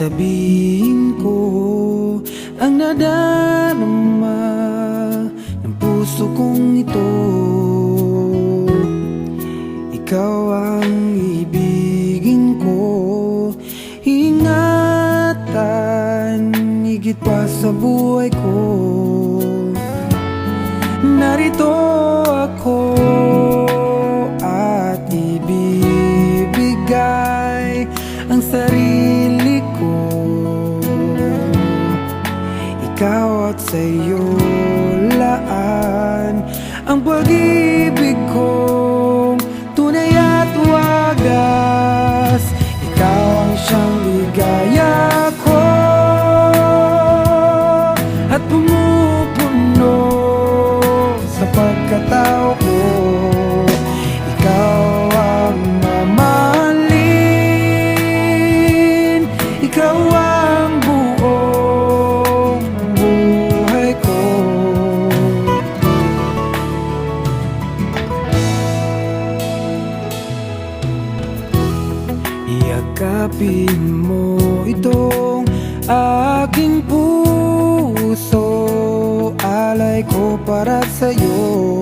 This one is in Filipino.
Sabihin ko ang nadarama ng puso kong ito. Ikaw ang ibigin ko, ingatan higit pa sa buhay ko. Narito ako at ibibigay ang sarili ko. Ikaw at sa'yo laan ang pag-ibig kong tunay at wagas. Ikaw ang siyang ligaya ko at pumupuno sa pagkatao ko. Ikaw ang mamahalin, ikaw ang buong buhay ko. Iyakapin mo itong aking puso, alay ko para sa'yo.